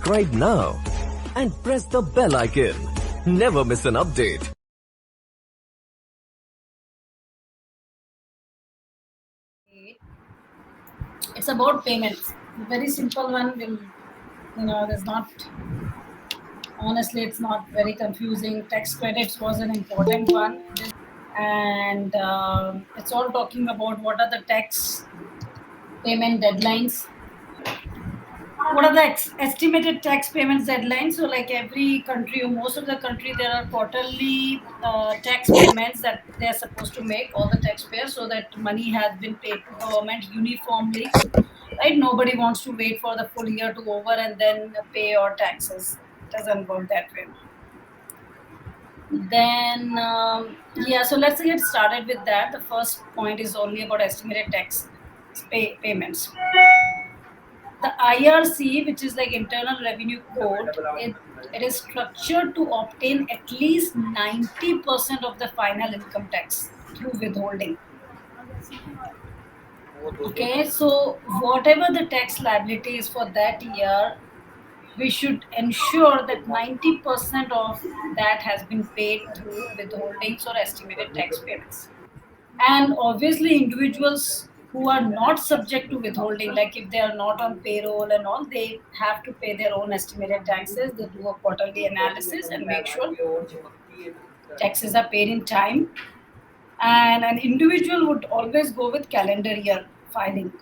subscribe now and press the bell icon. Never miss an update. It's about payments. Very simple one. There's not. Honestly, it's not very confusing. Tax credits was an important one, and it's all talking about what are the tax payment deadlines. What are the estimated tax payments deadlines? So, like every country, or most of the country, there are quarterly tax payments that they are supposed to make, all the taxpayers, so that money has been paid to government uniformly. Right? Nobody wants to wait for the full year to over and then pay your taxes. It doesn't work that way. Then, so let's get started with that. The first point is only about estimated tax payments. The IRC, which is like Internal Revenue Code, it is structured to obtain at least 90% of the final income tax through withholding. Okay, so whatever the tax liability is for that year, we should ensure that 90% of that has been paid through withholdings or estimated tax payments. And obviously, individuals who are not subject to withholding, like if they are not on payroll and all, they have to pay their own estimated taxes. They do a quarterly analysis and make sure taxes are paid in time. And an individual would always go with calendar year filing.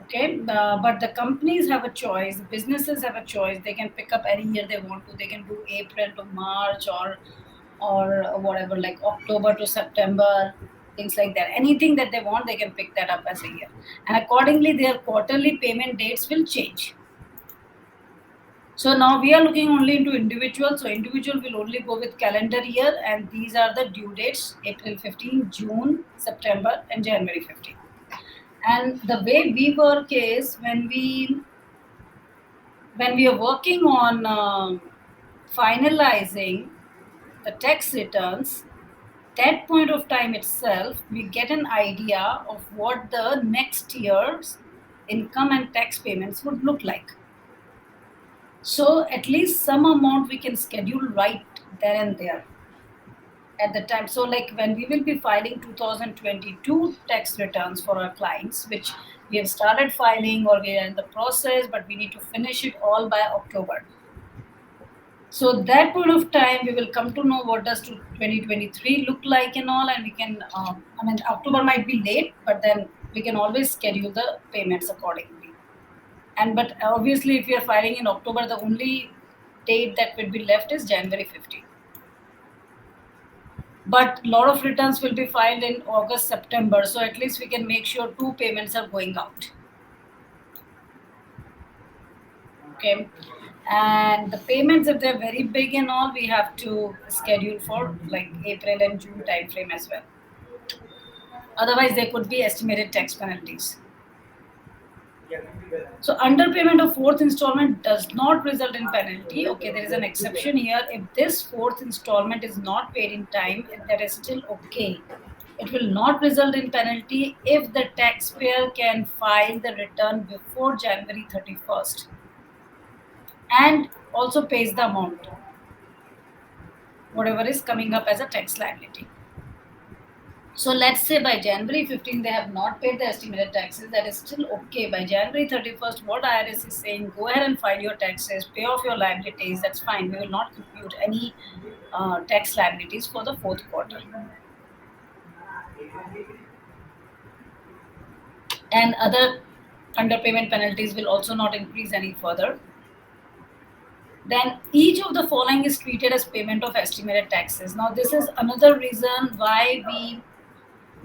Okay, but the companies have a choice, businesses have a choice. They can pick up any year they want to. They can do April to March or whatever, like October to September, things like that. Anything that they want, they can pick that up as a year. And accordingly, their quarterly payment dates will change. So now we are looking only into individuals. So individual will only go with calendar year, and these are the due dates: April 15, June, September, and January 15. And the way we work is when we are working on finalizing the tax returns, that point of time itself, we get an idea of what the next year's income and tax payments would look like. So at least some amount we can schedule right there and there at the time. So like when we will be filing 2022 tax returns for our clients, which we have started filing or we are in the process, but we need to finish it all by October. So that point of time, we will come to know what does 2023 look like and all, and we can, October might be late, but then we can always schedule the payments accordingly. But obviously, if we are filing in October, the only date that will be left is January 15. But a lot of returns will be filed in August, September. So at least we can make sure 2 payments are going out. Okay. And the payments, if they're very big and all, we have to schedule for like April and June timeframe as well. Otherwise, there could be estimated tax penalties. So underpayment of 4th installment does not result in penalty. Okay, there is an exception here. If this 4th installment is not paid in time, that is still okay. It will not result in penalty if the taxpayer can file the return before January 31st and also pays the amount, whatever is coming up as a tax liability. So let's say by January 15, they have not paid the estimated taxes. That is still okay. By January 31st, what IRS is saying, go ahead and file your taxes, pay off your liabilities. That's fine. We will not compute any tax liabilities for the 4th quarter. And other underpayment penalties will also not increase any further. Then each of the following is treated as payment of estimated taxes. Now, this is another reason why we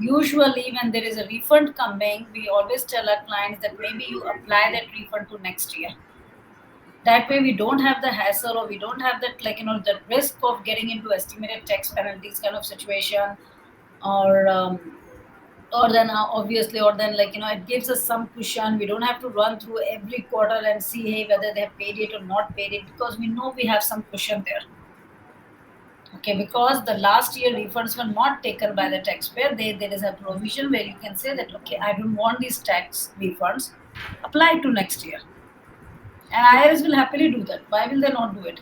usually, when there is a refund coming, we always tell our clients that maybe you apply that refund to next year. That way we don't have the hassle, or we don't have that, the risk of getting into estimated tax penalties kind of situation, or then obviously, it gives us some cushion. We don't have to run through every quarter and see, hey, whether they have paid it or not paid it, because we know we have some cushion there. Okay, because the last year refunds were not taken by the taxpayer, there is a provision where you can say that, okay, I don't want these tax refunds, apply to next year. And IRS will happily do that. Why will they not do it?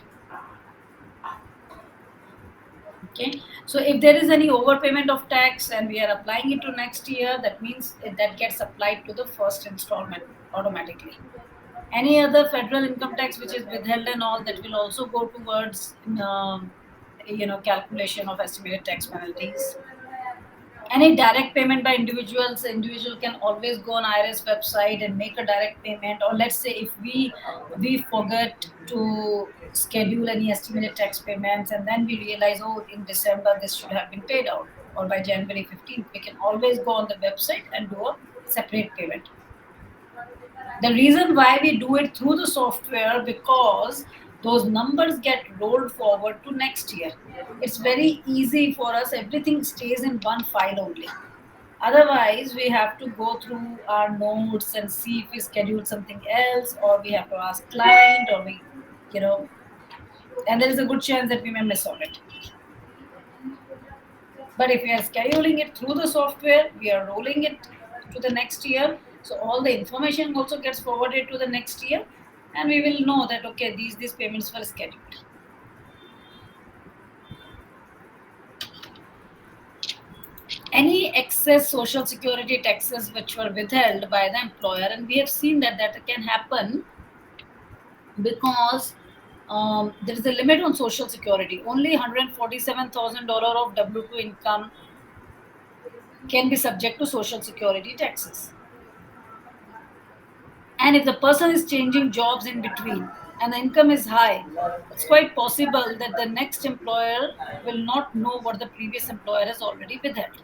Okay. So if there is any overpayment of tax and we are applying it to next year, that means that gets applied to the first installment automatically. Any other federal income tax which is withheld and all, that will also go towards calculation of estimated tax penalties. Any direct payment by individuals, individual can always go on IRS website and make a direct payment. Or let's say if we forget to schedule any estimated tax payments and then we realize, oh, in December this should have been paid out, or by January 15th, we can always go on the website and do a separate payment. The reason why we do it through the software, because those numbers get rolled forward to next year. It's very easy for us, everything stays in one file only. Otherwise, we have to go through our notes and see if we scheduled something else, or we have to ask client, or you know, and there is a good chance that we may miss on it. But if we are scheduling it through the software, we are rolling it to the next year. So all the information also gets forwarded to the next year, and we will know that okay, these payments were scheduled. Any excess social security taxes which were withheld by the employer, and we have seen that that can happen because there is a limit on social security. Only $147,000 of W2 income can be subject to social security taxes. And if the person is changing jobs in between and the income is high, it's quite possible that the next employer will not know what the previous employer has already withheld.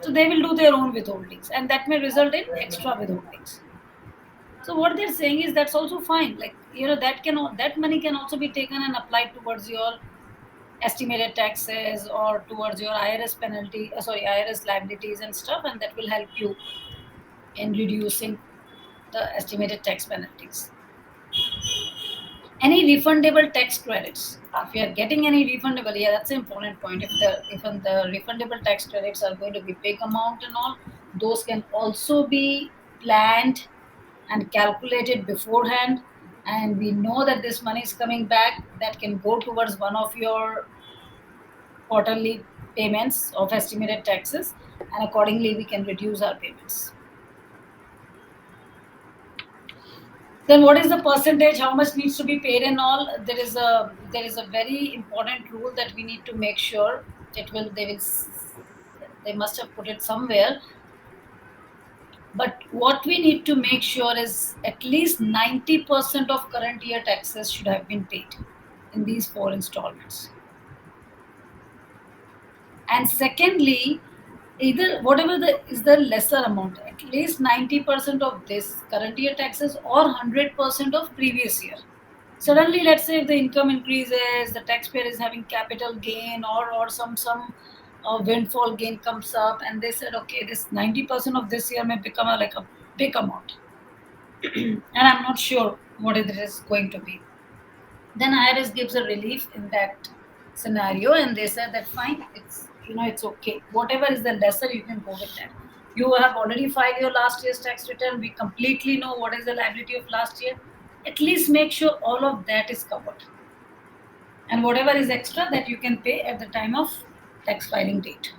So they will do their own withholdings, and that may result in extra withholdings. So what they're saying is that's also fine. Like, that money can also be taken and applied towards your estimated taxes or towards your IRS liabilities and stuff, and that will help you in reducing the estimated tax penalties. Any refundable tax credits. If you are getting any refundable, yeah, that's an important point. If the refundable tax credits are going to be big amount and all, those can also be planned and calculated beforehand. And we know that this money is coming back, that can go towards one of your quarterly payments of estimated taxes, and accordingly we can reduce our payments. Then what is the percentage, how much needs to be paid and all? There is a very important rule that we need to make sure. They must have put it somewhere, but what we need to make sure is at least 90% of current year taxes should have been paid in these 4 installments. And secondly, either whatever is the lesser amount, at least 90% of this current year taxes or 100% of previous year. Suddenly, let's say if the income increases, the taxpayer is having capital gain, or some windfall gain comes up, and they said, okay, this 90% of this year may become like a big amount, and I'm not sure what it is going to be. Then IRS gives a relief in that scenario, and they said that fine, it's okay. Whatever is the lesser, you can go with that. You have already filed your last year's tax return. We completely know what is the liability of last year. At least make sure all of that is covered, and whatever is extra, that you can pay at the time of tax filing date.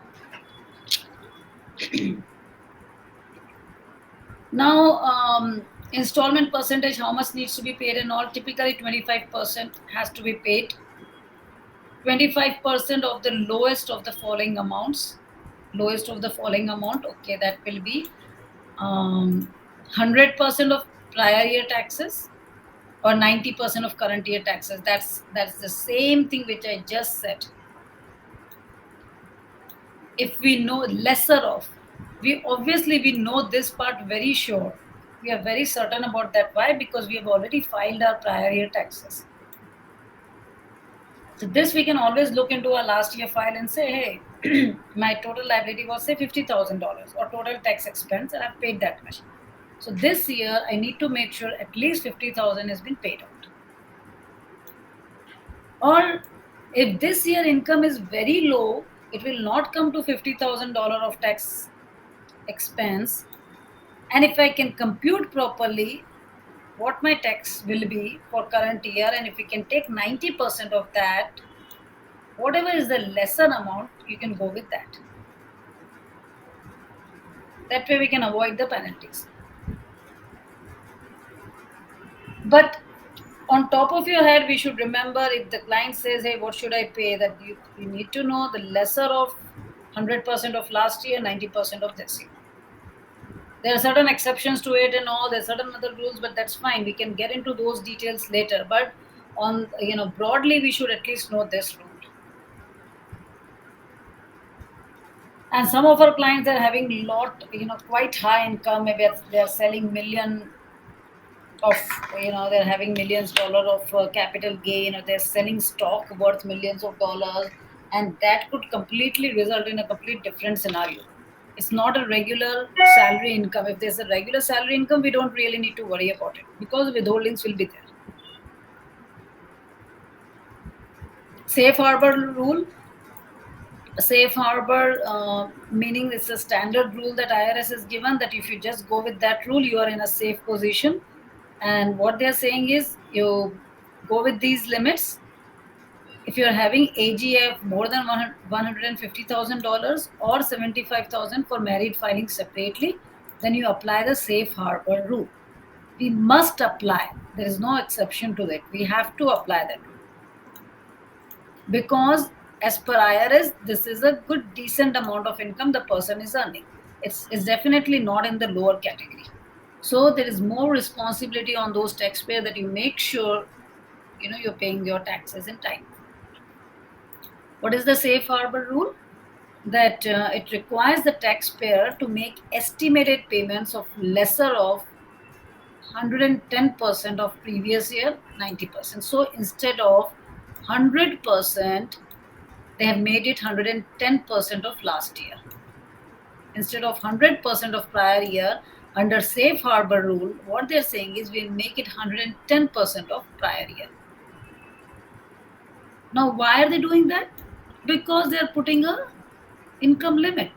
Now, installment percentage, how much needs to be paid and all? Typically 25% has to be paid. 25% of the lowest of the following amounts. Lowest of the following amount, okay, that will be 100% of prior year taxes or 90% of current year taxes. That's the same thing which I just said. If we know lesser of, we know this part very sure. We are very certain about that. Why? Because we have already filed our prior year taxes. So this we can always look into our last year file and say, hey, my total liability was say $50,000 or total tax expense, and I've paid that much. So this year I need to make sure at least 50,000 has been paid out. Or if this year income is very low, it will not come to $50,000 of tax expense. And if I can compute properly, what my tax will be for current year, and if we can take 90% of that, whatever is the lesser amount, you can go with that. That way we can avoid the penalties. But on top of your head, we should remember, if the client says, hey, what should I pay, that you need to know the lesser of 100% of last year, 90% of this year. There are certain exceptions to it and all, there's certain other rules, but that's fine, we can get into those details later. But on, broadly, we should at least know this rule. And some of our clients are having quite high income, maybe they're selling million of, they're having millions dollar of capital gain, or they're selling stock worth millions of dollars, and that could completely result in a complete different scenario. It's not a regular salary income. If there's a regular salary income, we don't really need to worry about it, because withholdings will be there. Safe harbor rule. Safe harbor meaning it's a standard rule that IRS has given, that if you just go with that rule, you are in a safe position. And what they're saying is, you go with these limits. If you're having AGF more than $150,000 or $75,000 for married filing separately, then you apply the safe harbor rule. We must apply. There is no exception to that. We have to apply that rule. Because as per IRS, this is a good, decent amount of income the person is earning. It's definitely not in the lower category. So there is more responsibility on those taxpayers, that you make sure you're paying your taxes in time. What is the safe harbor rule? That it requires the taxpayer to make estimated payments of lesser of 110% of previous year, 90%. So instead of 100%, they have made it 110% of last year. Instead of 100% of prior year, under safe harbor rule, what they're saying is we'll make it 110% of prior year. Now, why are they doing that? Because they're putting a income limit.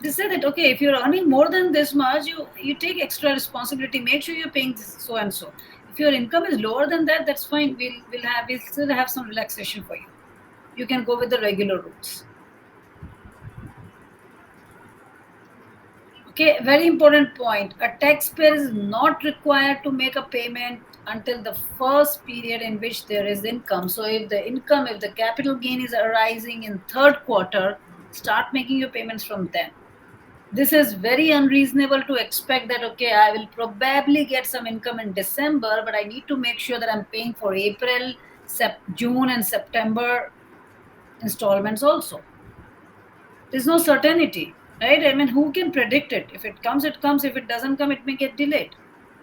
They say that, okay, if you're earning more than this much, you take extra responsibility, make sure you're paying this so and so. If your income is lower than that, that's fine. We'll still have some relaxation for you. You can go with the regular rules. Okay, very important point. A taxpayer is not required to make a payment until the first period in which there is income. So if the capital gain is arising in third quarter, start making your payments from then. This is very unreasonable to expect that, okay, I will probably get some income in December, but I need to make sure that I'm paying for April, June, and September installments also. There's no certainty, right? I mean, who can predict it? If it comes, it comes. If it doesn't come, it may get delayed.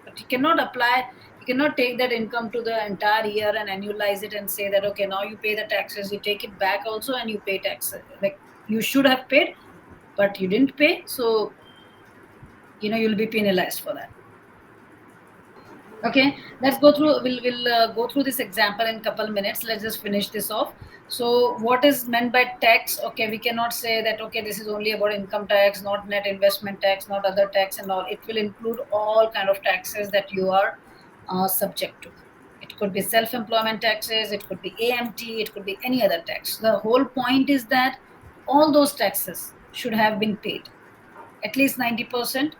But you cannot take that income to the entire year and annualize it and say that, okay, now you pay the taxes, you take it back also, and you pay taxes. Like, you should have paid, but you didn't pay. So, you'll be penalized for that. Okay, let's go through. We'll go through this example in a couple minutes. Let's just finish this off. So, what is meant by tax? Okay, we cannot say that, okay, this is only about income tax, not net investment tax, not other tax and all. It will include all kind of taxes that you are subject to. It could be self-employment taxes, it could be AMT, it could be any other tax. The whole point is that all those taxes should have been paid. At least 90%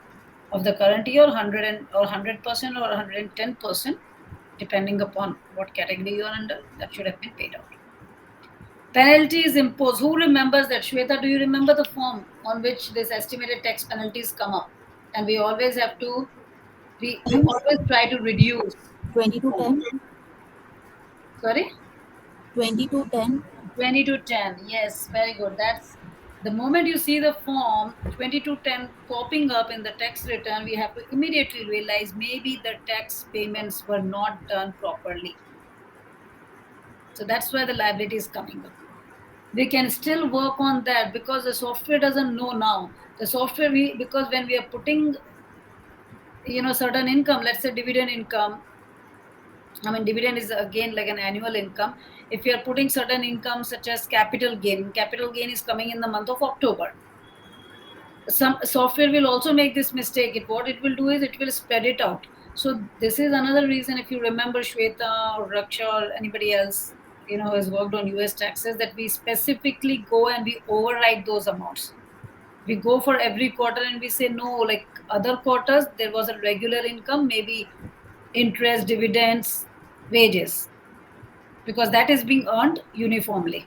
of the current year, 100% or 110%, depending upon what category you are under, that should have been paid out. Penalty is imposed. Who remembers that? Shweta, do you remember the form on which this estimated tax penalties come up? And we always have to, we always try to reduce. 2210. Sorry? 2210. 2210. Yes, very good. That's the moment you see the form 2210 popping up in the tax return, we have to immediately realize maybe the tax payments were not done properly. So that's where the liability is coming up. We can still work on that because the software doesn't know now. The software, because when we are putting, certain income, let's say dividend income, I mean, dividend is again like an annual income. If you are putting certain income such as capital gain is coming in the month of October. Some software will also make this mistake. What it will do is it will spread it out. So this is another reason, if you remember Shweta or Raksha or anybody else, who has worked on US taxes, that we specifically go and we override those amounts. We go for every quarter and we say no, like other quarters there was a regular income, maybe interest, dividends, wages, because that is being earned uniformly.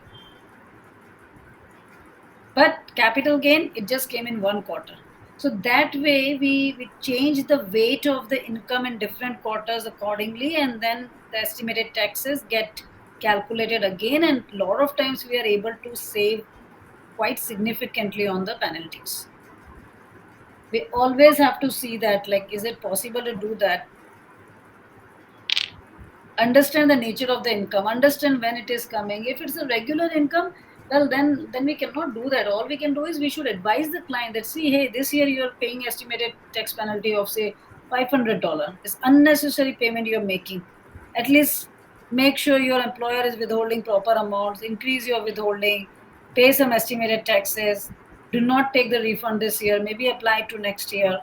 But capital gain, it just came in one quarter. So that way we change the weight of the income in different quarters accordingly, and then the estimated taxes get calculated again, and a lot of times we are able to save quite significantly on the penalties. We always have to see that, like, is it possible to do that? Understand the nature of the income, understand when it is coming. If it's a regular income, well, then we cannot do that. All we can do is we should advise the client that, see, hey, this year you're paying estimated tax penalty of say $500. It's unnecessary payment you're making. At least make sure your employer is withholding proper amounts, increase your withholding, pay some estimated taxes. Do not take the refund this year, maybe apply to next year.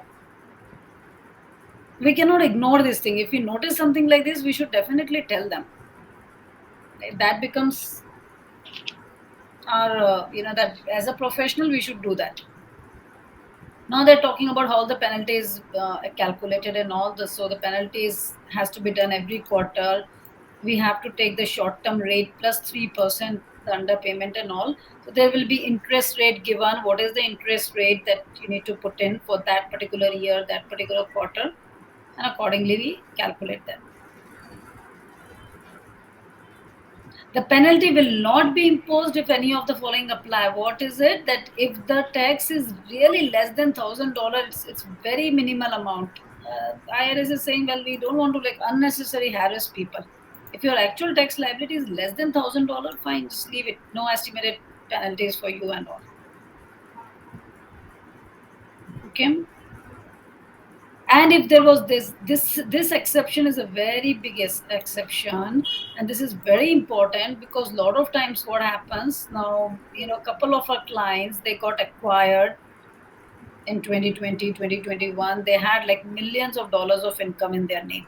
We cannot ignore this thing. If we notice something like this, we should definitely tell them. That becomes our that as a professional we should do that. Now they're talking about how the penalties calculated and all this. So the penalties has to be done every quarter. We have to take the short term rate plus 3%, the underpayment and all. So there will be interest rate given. What is the interest rate that you need to put in for that particular year, that particular quarter, and accordingly we calculate that. The penalty will not be imposed if any of the following apply. What is it? That if the tax is really less than $1,000, it's very minimal amount. IRS is saying, well, we don't want to like unnecessary harass people. If your actual tax liability is less than $1,000, fine, just leave it. No estimated penalties for you and all. Okay. And if there was this exception is a very big exception, and this is very important because a lot of times what happens now, a couple of our clients, they got acquired in 2020, 2021. They had like millions of dollars of income in their name.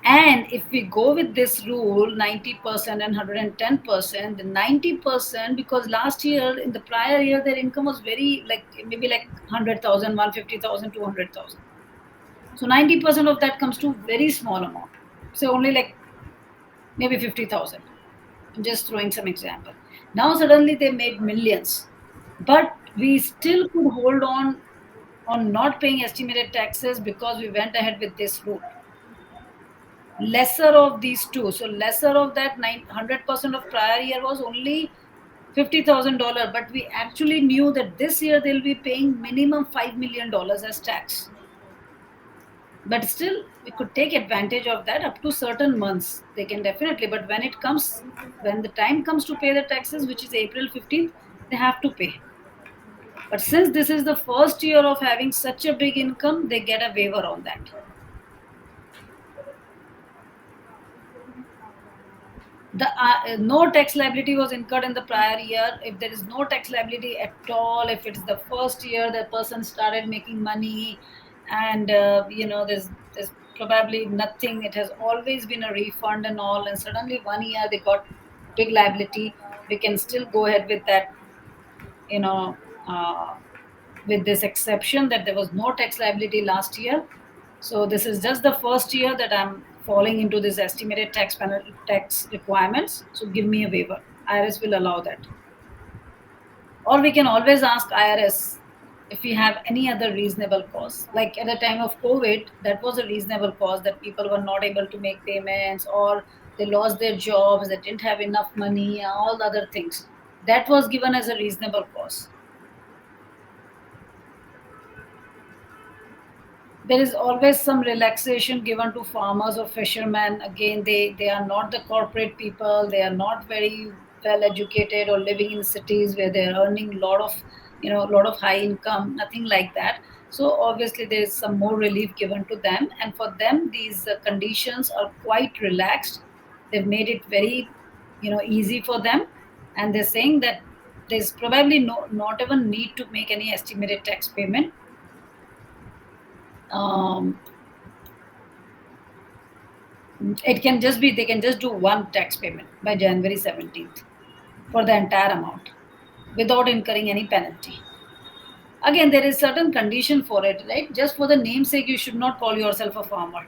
And if we go with this rule, 90% and 110%, the 90%, because last year, in the prior year, their income was very like maybe like 100,000, 150,000, 200,000. So 90% of that comes to very small amount. So only like maybe 50,000. I'm just throwing some example. Now suddenly they made millions, but we still could hold on not paying estimated taxes because we went ahead with this rule. Lesser of these two, so lesser of that 100% of prior year was only $50,000, but we actually knew that this year they'll be paying minimum $5 million as tax. But still, we could take advantage of that up to certain months. They can definitely, but when the time comes to pay the taxes, which is April 15th, they have to pay. But since this is the first year of having such a big income, they get a waiver on that. The no tax liability was incurred in the prior year. If there is no tax liability at all, if it's the first year the person started making money, and there's probably nothing, it has always been a refund and all, and suddenly one year they got big liability, we can still go ahead with that, with this exception that there was no tax liability last year. So this is just the first year that I'm falling into this estimated tax requirements. So give me a waiver. IRS will allow that. Or we can always ask IRS if we have any other reasonable cause. Like at the time of COVID, that was a reasonable cause, that people were not able to make payments, or they lost their jobs, they didn't have enough money, all the other things. That was given as a reasonable cause. There is always some relaxation given to farmers or fishermen. Again, they are not the corporate people, they are not very well educated or living in cities where they are earning a lot of high income, nothing like that. So obviously there is some more relief given to them, and for them these conditions are quite relaxed. They've made it very easy for them, and they're saying that There's probably not even need to make any estimated tax payment. Um, it can just be, they can just do one tax payment by January 17th for the entire amount without incurring any penalty. Again, there is certain condition for it, right? Just for the namesake, you should not call yourself a farmer.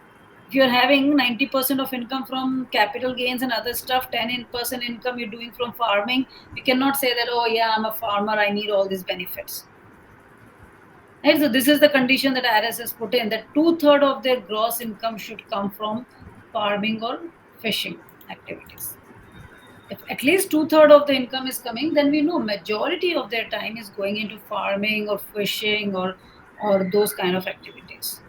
If you're having 90% of income from capital gains and other stuff, 10% income you're doing from farming, you cannot say that, oh yeah, I'm a farmer, I need all these benefits. Right? So this is the condition that IRS has put in, that 2/3 of their gross income should come from farming or fishing activities. If at least 2/3 of the income is coming, then we know majority of their time is going into farming or fishing or those kind of activities.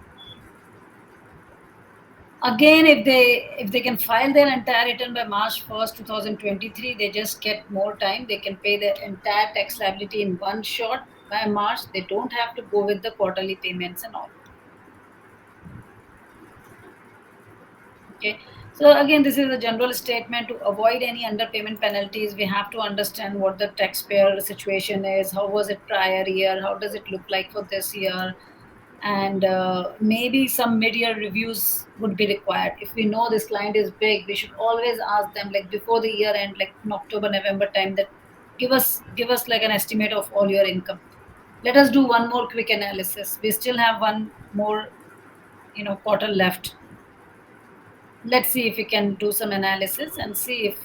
Again, if they can file their entire return by March 1st, 2023, they just get more time. They can pay their entire tax liability in one shot by March. They don't have to go with the quarterly payments and all. Okay. So again, this is a general statement. To avoid any underpayment penalties, we have to understand what the taxpayer situation is. How was it prior year? How does it look like for this year? And maybe some mid-year reviews would be required. If we know this client is big, we should always ask them, like before the year end, like in October, November time, that give us like an estimate of all your income. Let us do one more quick analysis. We still have one more, quarter left. Let's see if we can do some analysis and see if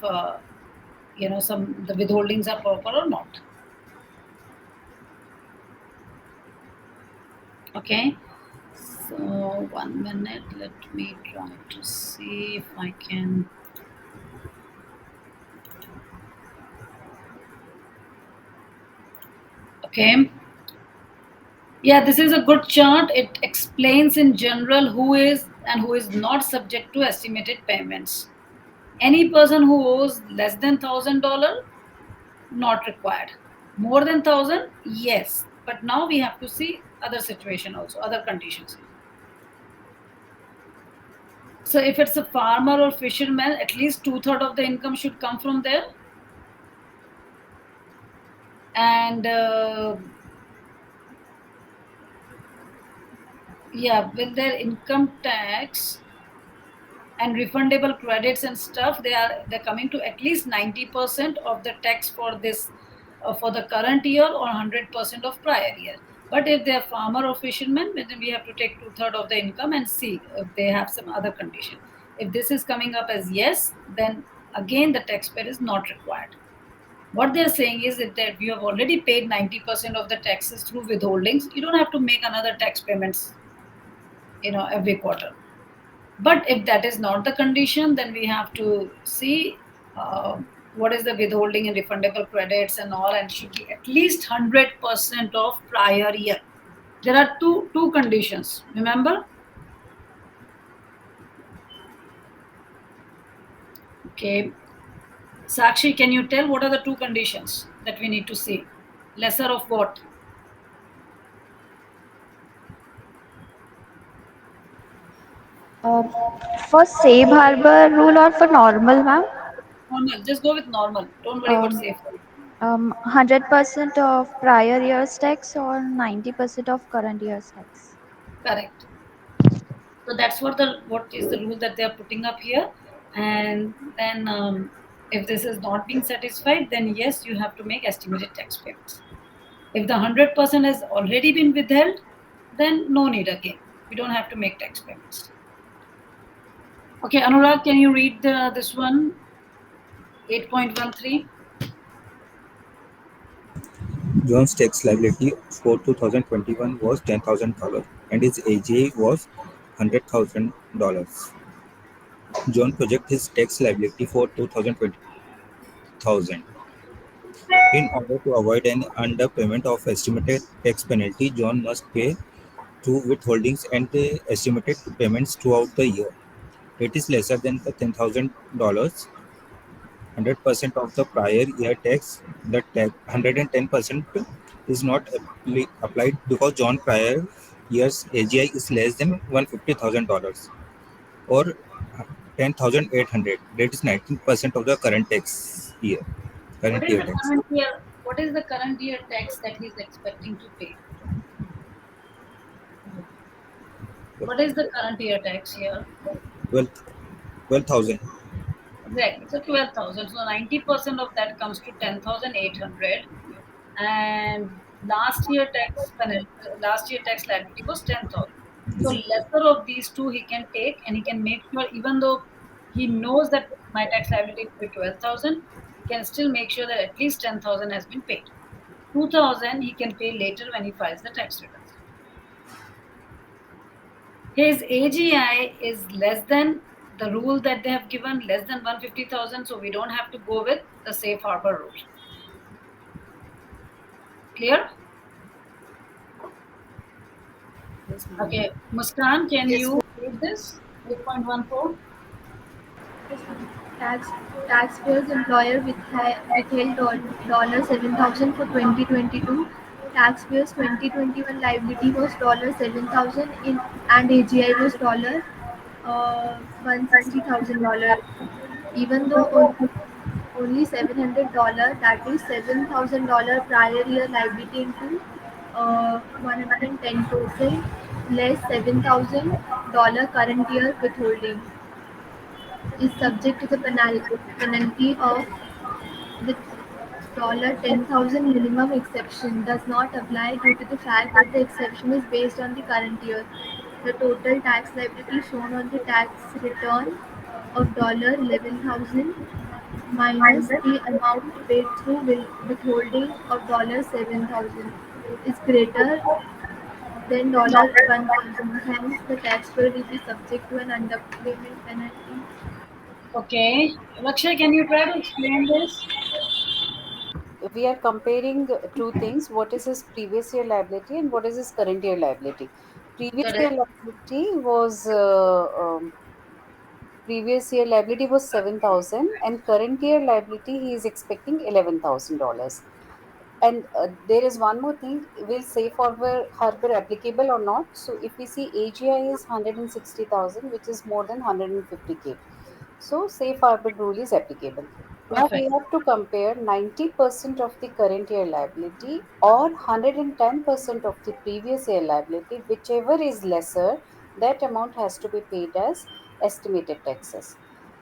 some the withholdings are proper or not. Okay, so 1 minute, let me try to see if I can. Okay, yeah, this is a good chart. It explains in general who is and who is not subject to estimated payments. Any person who owes less than $1,000, not required. More than 1,000, yes. But now we have to see other situation also, other conditions. So if it's a farmer or fisherman, at least 2/3 of the income should come from there. And yeah, with their income tax and refundable credits and stuff, they're coming to at least 90% of the tax for this for the current year or 100% of prior year. But if they're farmer or fisherman, then we have to take 2/3 of the income and see if they have some other condition. If this is coming up as yes, then again the taxpayer is not required. What they're saying is that you have already paid 90% of the taxes through withholdings, you don't have to make another tax payments, every quarter. But if that is not the condition, then we have to see what is the withholding and refundable credits and all, and should be at least 100% of prior year. There are two conditions, remember? Okay. Sakshi, can you tell what are the two conditions that we need to see? Lesser of what? For safe harbor rule or for normal, ma'am? Normal. Just go with normal. Don't worry about safe. 100% of prior year's tax or 90% of current year's tax. Correct. So that's what is the rule that they are putting up here. And then if this is not being satisfied, then yes, you have to make estimated tax payments. If the 100% has already been withheld, then no need again. We don't have to make tax payments. Okay, Anurag, can you read this one? 8.13. John's tax liability for 2021 was $10,000 and his AGI was $100,000. John projects his tax liability for 2020. In order to avoid an underpayment of estimated tax penalty, John must pay through withholdings and estimated payments throughout the year. It is lesser than the $10,000. 100% of the prior year tax, the 110% is not applied because John prior year's AGI is less than $150,000 or 10,800. That is 19% of the current tax year. Current year tax. what is the current year tax that he's expecting to pay? What is the current year tax here? 12,000. Exactly. So 12,000. So 90% of that comes to 10,800. And last year tax liability was 10,000. So lesser of these two he can take, and he can make sure, even though he knows that my tax liability will be 12,000, he can still make sure that at least 10,000 has been paid. 2,000 he can pay later when he files the tax returns. His AGI is less than the rule that they have given, less than 150,000, so we don't have to go with the safe harbor rule. Clear? Okay, Muskan, can you read this? 8.14. Tax taxpayers employer withheld $7,000 for 2022. Taxpayers 2021 liability was $7,000 in and AGI was $160,000. Even though only $700, that is $7,000 prior year liability into 110% less $7,000 current year withholding is subject to the penalty of the $10,000 minimum exception does not apply due to the fact that the exception is based on the current year. The total tax liability shown on the tax return of $11,000 minus the amount paid through withholding of $7,000 is greater than $1,000. Hence, the taxpayer will be subject to an underpayment penalty. Okay, Lakshay, can you try to explain this? We are comparing two things: what is his previous year liability and what is his current year liability. Previous year Correct. liability was previous year liability was 7,000, and current year liability he is expecting $11,000. And there is one more thing: will safe harbor applicable or not? So if we see AGI is 160,000, which is more than 150K, so safe harbor rule is applicable. Now we Perfect. have to compare 90% of the current year liability or 110% of the previous year liability, whichever is lesser, that amount has to be paid as estimated taxes.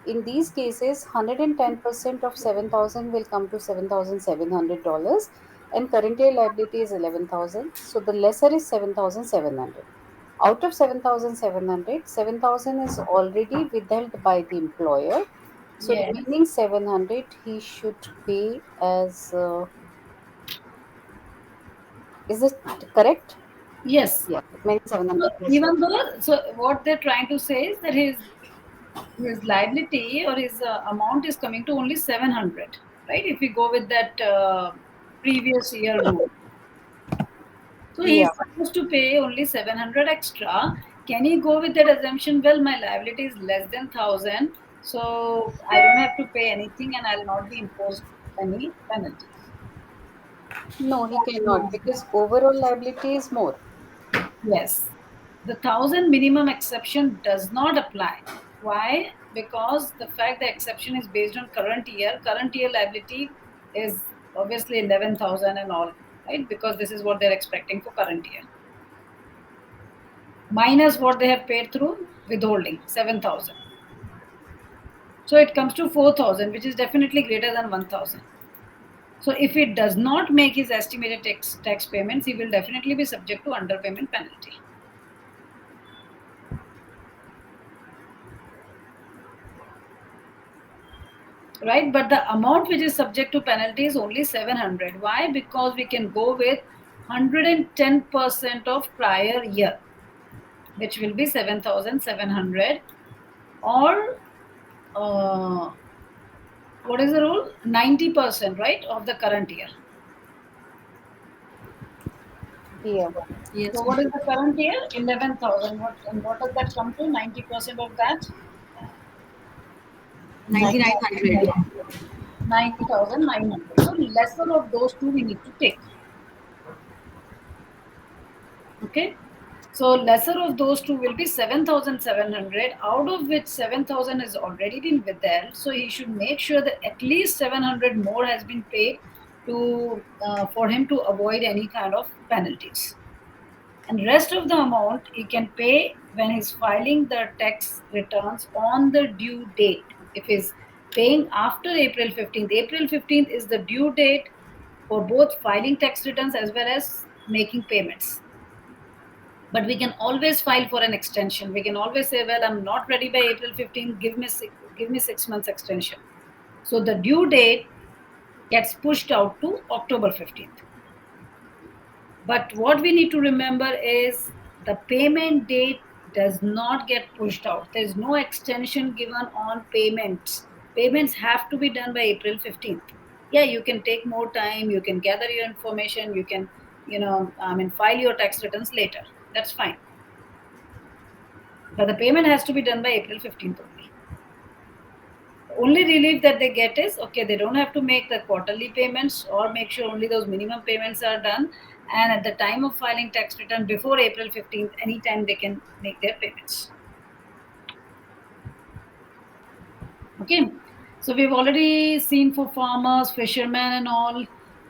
In these cases, 110% of 7,000 will come to $7,700, and current year liability is 11,000. So the lesser is 7,700. Out of 7,700, 7,000 is already withheld by the employer. So Yes. remaining 700 he should pay as. Is it correct? Yes. Yeah, remaining So 700 plus. even though, so what they're trying to say is that his liability or his amount is coming to only 700, right? If we go with that previous year rule. So Yeah. he's supposed to pay only 700 extra. Can he go with that assumption? Well, my liability is less than 1,000, so I don't have to pay anything and I'll not be imposed any penalty. No, he cannot because overall liability is more. Yes. The 1,000 minimum exception does not apply. Why? Because the fact the exception is based on current year liability is obviously 11,000 and all, right? Because this is what they're expecting for current year. Minus what they have paid through withholding, 7,000. So it comes to 4,000, which is definitely greater than 1,000. So if it does not make his estimated tax payments, he will definitely be subject to underpayment penalty. Right, but the amount which is subject to penalty is only 700. Why? Because we can go with 110% of prior year, which will be 7,700, or what is the rule? 90%, right, of the current year. Yeah. Yes. So what is the current year? 11,000. What does that come to? 90% of that? 9,900. 90,900. So lesser of those two we need to take. Okay. So lesser of those two will be 7,700, out of which 7,000 has already been withheld. So he should make sure that at least 700 more has been paid to for him to avoid any kind of penalties. And rest of the amount he can pay when he's filing the tax returns on the due date. If he's paying after April 15th, April 15th is the due date for both filing tax returns as well as making payments. But we can always file for an extension. We can always say, well, I'm not ready by April 15th, give me 6 months extension. So the due date gets pushed out to October 15th. But what we need to remember is the payment date does not get pushed out. There's no extension given on payments. Payments have to be done by April 15th. Yeah, you can take more time, you can gather your information, you can, file your tax returns later. That's fine. But the payment has to be done by April 15th only. The only relief that they get is, okay, they don't have to make the quarterly payments or make sure only those minimum payments are done. And at the time of filing tax return before April 15th, anytime they can make their payments. Okay, so we've already seen for farmers, fishermen and all.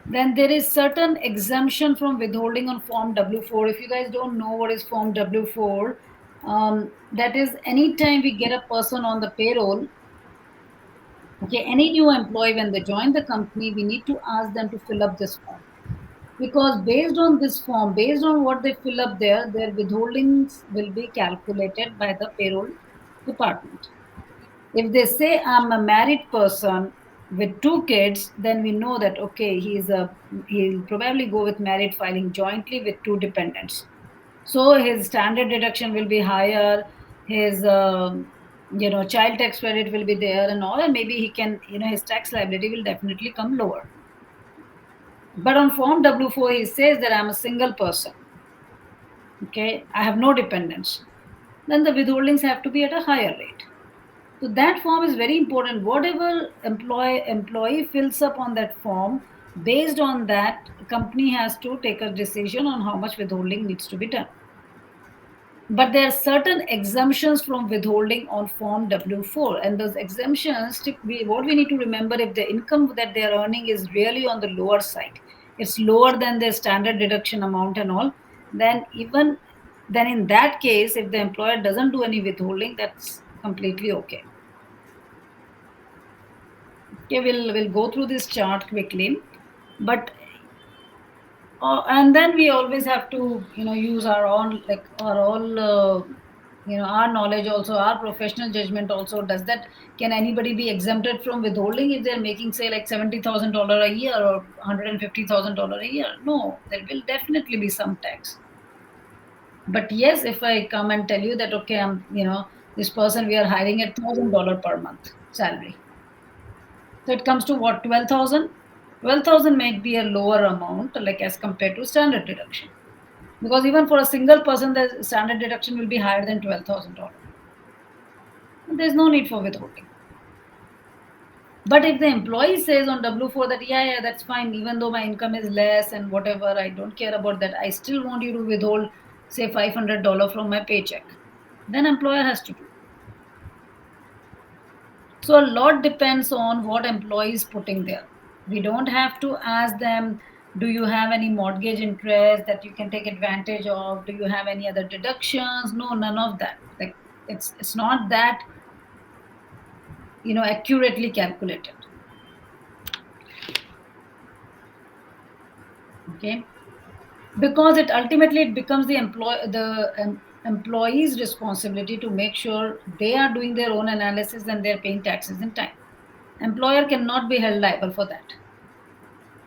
Then there is certain exemption from withholding on Form W4. If you guys don't know what is Form W4, that is anytime we get a person on the payroll, okay, any new employee, when they join the company, we need to ask them to fill up this form. Because based on this form, based on what they fill up there, their withholdings will be calculated by the payroll department. If they say I'm a married person with 2 kids, then we know that okay, he'll probably go with married filing jointly with 2 dependents. So his standard deduction will be higher. His child tax credit will be there and all, and maybe he can his tax liability will definitely come lower. But on Form W4, he says that I'm a single person. Okay, I have no dependents. Then the withholdings have to be at a higher rate. So that form is very important. Whatever employee fills up on that form, based on that, company has to take a decision on how much withholding needs to be done. But there are certain exemptions from withholding on Form W4, and those exemptions, what we need to remember, if the income that they are earning is really on the lower side, it's lower than their standard deduction amount and all, then in that case, if the employer doesn't do any withholding, that's completely okay. Okay, we'll go through this chart quickly, but and then we always have to use our own our knowledge also, our professional judgment also. Can anybody be exempted from withholding if they're making say like $70,000 a year or $150,000 a year? No, there will definitely be some tax. But yes, if I come and tell you that okay, I'm this person we are hiring at $1,000 per month salary, so it comes to what, 12,000? 12,000 might be a lower amount, like as compared to standard deduction. Because even for a single person, the standard deduction will be higher than $12,000. There's no need for withholding. But if the employee says on W4 that, yeah, that's fine, even though my income is less and whatever, I don't care about that, I still want you to withhold, say, $500 from my paycheck, then employer has to do. So a lot depends on what employee is putting there. We don't have to ask them, do you have any mortgage interest that you can take advantage of? Do you have any other deductions? No, none of that. Like it's not that accurately calculated. Okay, because it ultimately becomes the employee's responsibility to make sure they are doing their own analysis and they're paying taxes in time. Employer cannot be held liable for that,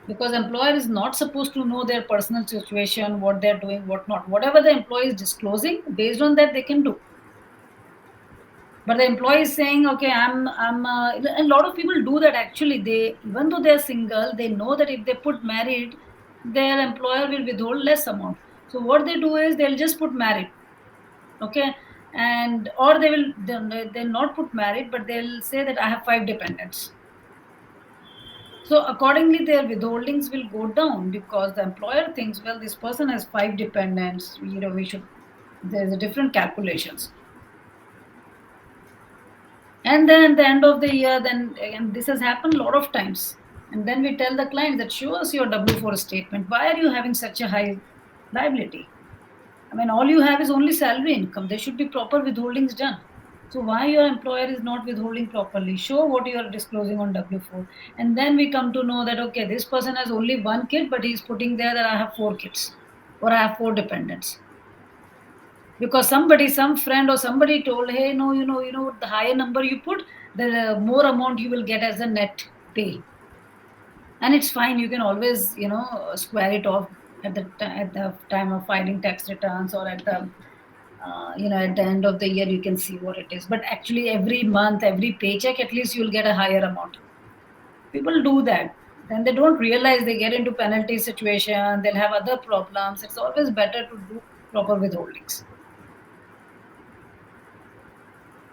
because employer is not supposed to know their personal situation, what they're doing, what not. Whatever the employee is disclosing, based on that they can do. But the employee is saying, okay, I'm a lot of people do that actually. They, even though they're single, they know that if they put married, their employer will withhold less amount. So what they do is they'll just put married, okay, and or they'll not put married, but they'll say that I have 5 dependents. So accordingly, their withholdings will go down because the employer thinks, well, this person has 5 dependents. There's a different calculations. And then at the end of the year, and this has happened a lot of times. And then we tell the client that show us your W-4 statement. Why are you having such a high liability? I mean, all you have is only salary income. There should be proper withholdings done. So why your employer is not withholding properly? Show what you are disclosing on W-4. And then we come to know that, okay, this person has only one kid, but he's putting there that I have 4 kids or I have 4 dependents. Because somebody, some friend or somebody told, hey, no, the higher number you put, the more amount you will get as a net pay. And it's fine. You can always, square it off at the time of filing tax returns or at the at the end of the year, you can see what it is. But actually, every month, every paycheck, at least you'll get a higher amount. People do that. Then they don't realize they get into penalty situation. They'll have other problems. It's always better to do proper withholdings.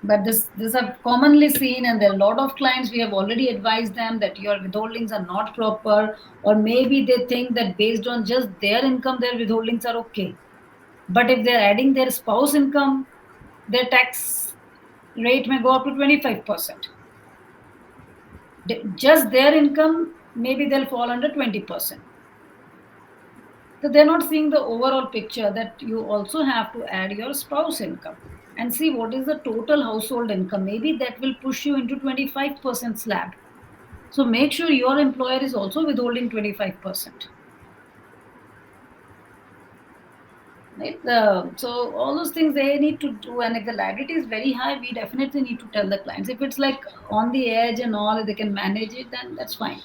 But this I've commonly seen, and there are a lot of clients, we have already advised them that your withholdings are not proper, or maybe they think that based on just their income, their withholdings are okay. But if they're adding their spouse income, their tax rate may go up to 25%. Just their income, maybe they'll fall under 20%. So they're not seeing the overall picture that you also have to add your spouse income and see what is the total household income. Maybe that will push you into 25% slab. So make sure your employer is also withholding 25%. Right? So all those things they need to do, and if the liability is very high, we definitely need to tell the clients. If it's like on the edge and all, if they can manage it, then that's fine.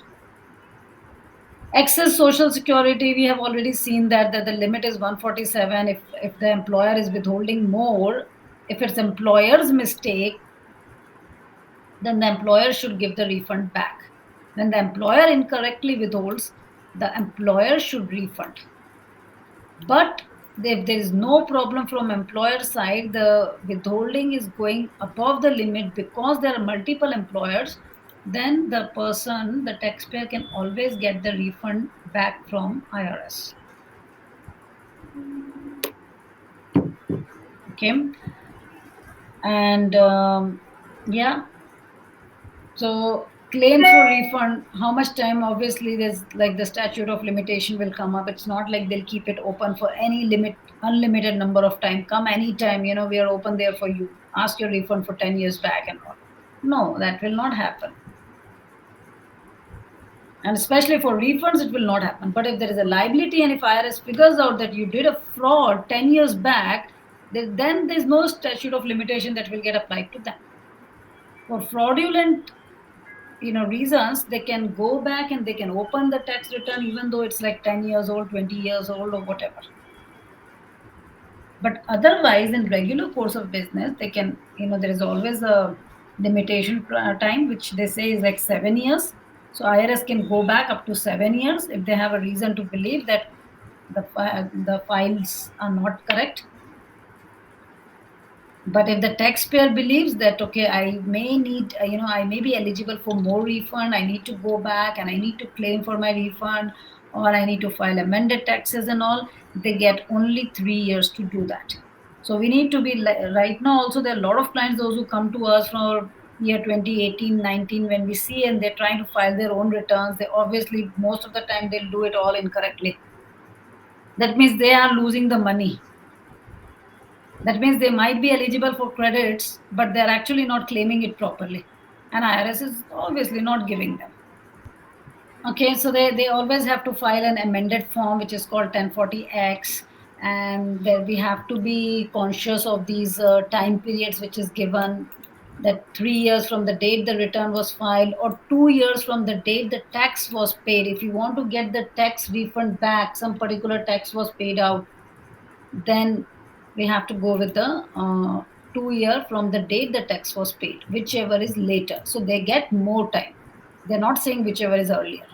Excess social security, we have already seen that the limit is 147. If the employer is withholding more, if it's employer's mistake, then the employer should give the refund back. When the employer incorrectly withholds, the employer should refund. But if there is no problem from employer side, the withholding is going above the limit because there are multiple employers, then the person, the taxpayer, can always get the refund back from IRS. Okay. And yeah. So claim for refund, how much time? Obviously, there's like the statute of limitation will come up. It's not like they'll keep it open for any unlimited number of time. Come anytime, we are open there for you. Ask your refund for 10 years back and all. No, that will not happen. And especially for refunds, it will not happen. But if there is a liability and if IRS figures out that you did a fraud 10 years back, then there's no statute of limitation that will get applied to them. For fraudulent reasons, they can go back and they can open the tax return even though it's like 10 years old, 20 years old, or whatever. But otherwise, in regular course of business, they can, there is always a limitation time, which they say is like 7 years. So IRS can go back up to 7 years if they have a reason to believe that the files are not correct. But if the taxpayer believes that, okay, I may need, I may be eligible for more refund, I need to go back and I need to claim for my refund, or I need to file amended taxes and all, they get only 3 years to do that. So we need to be, right now also, there are a lot of clients, those who come to us from year 2018, 19, when we see and they're trying to file their own returns, they obviously, most of the time, they'll do it all incorrectly. That means they are losing the money. That means they might be eligible for credits, but they're actually not claiming it properly. And IRS is obviously not giving them. Okay, so they always have to file an amended form, which is called 1040X. And we have to be conscious of these time periods, which is given, that 3 years from the date the return was filed, or 2 years from the date the tax was paid. If you want to get the tax refund back, some particular tax was paid out, then we have to go with the 2 year from the date the tax was paid, whichever is later. So they get more time. They're not saying whichever is earlier.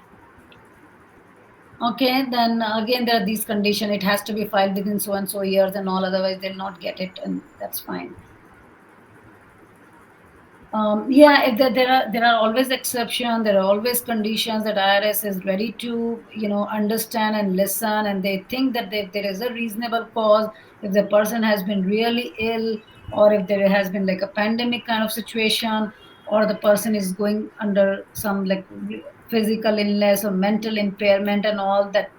Okay, then again, there are these conditions. It has to be filed within so and so years and all, otherwise they'll not get it, and that's fine. If there are always exceptions, there are always conditions that IRS is ready to understand and listen, and they think that there is a reasonable cause. If the person has been really ill, or if there has been like a pandemic kind of situation, or the person is going under some like physical illness or mental impairment and all, that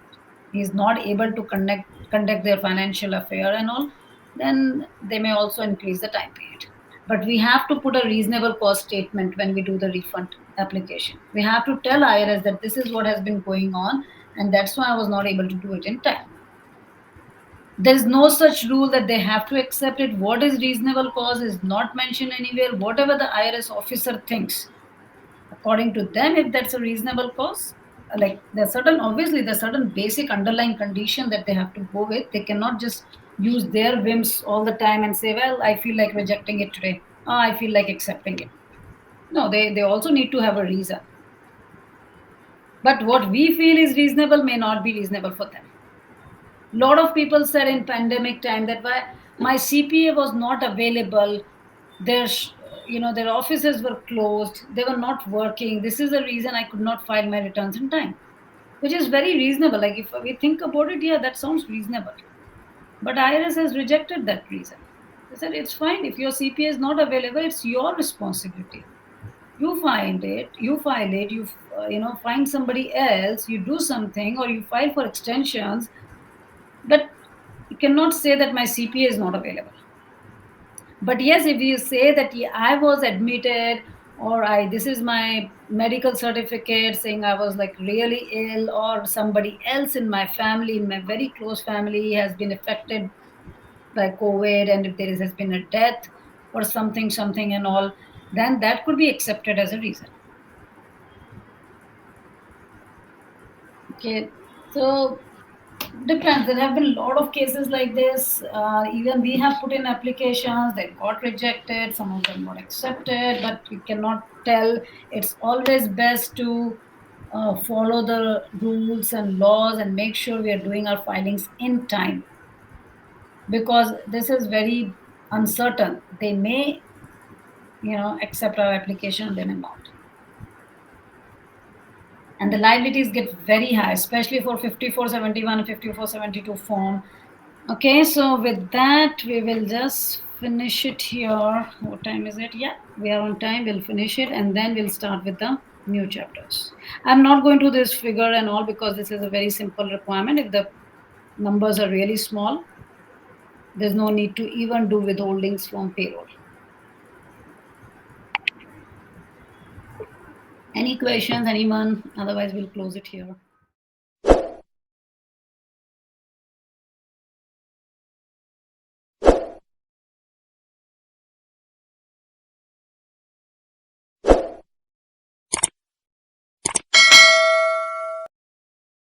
is not able to conduct their financial affair and all, then they may also increase the time period. But we have to put a reasonable cost statement when we do the refund application. We have to tell IRS that this is what has been going on, and that's why I was not able to do it in time. There is no such rule that they have to accept it. What is reasonable cause is not mentioned anywhere. Whatever the IRS officer thinks, according to them, if that's a reasonable cause, like there's certain, obviously there's certain basic underlying condition that they have to go with. They cannot just use their whims all the time and say, well, I feel like rejecting it today. Oh, I feel like accepting it. No, they also need to have a reason. But what we feel is reasonable may not be reasonable for them. Lot of people said in pandemic time that why my CPA was not available, their their offices were closed, they were not working, this is the reason I could not file my returns in time, which is very reasonable. Like if we think about it, yeah, that sounds reasonable. But IRS has rejected that reason. They said it's fine, if your CPA is not available, it's your responsibility. You find it, you file it, you find somebody else, you do something, or you file for extensions. But you cannot say that my CPA is not available. But yes, if you say that yeah, I was admitted, or this is my medical certificate saying I was like really ill, or somebody else in my family, in my very close family, has been affected by COVID, and if has been a death or something and all, then that could be accepted as a reason. Okay, so depends. There have been a lot of cases like this. Even we have put in applications, they got rejected, some of them got accepted, but we cannot tell. It's always best to follow the rules and laws and make sure we are doing our filings in time, because this is very uncertain. They may, accept our application and they may not. And the liabilities get very high, especially for 5471 and 5472 form. Okay, so with that, we will just finish it here. What time is it? Yeah, we are on time. We'll finish it and then we'll start with the new chapters. I'm not going to this figure and all because this is a very simple requirement. If the numbers are really small, there's no need to even do withholdings from payroll. Any questions, anyone? Otherwise, we'll close it here.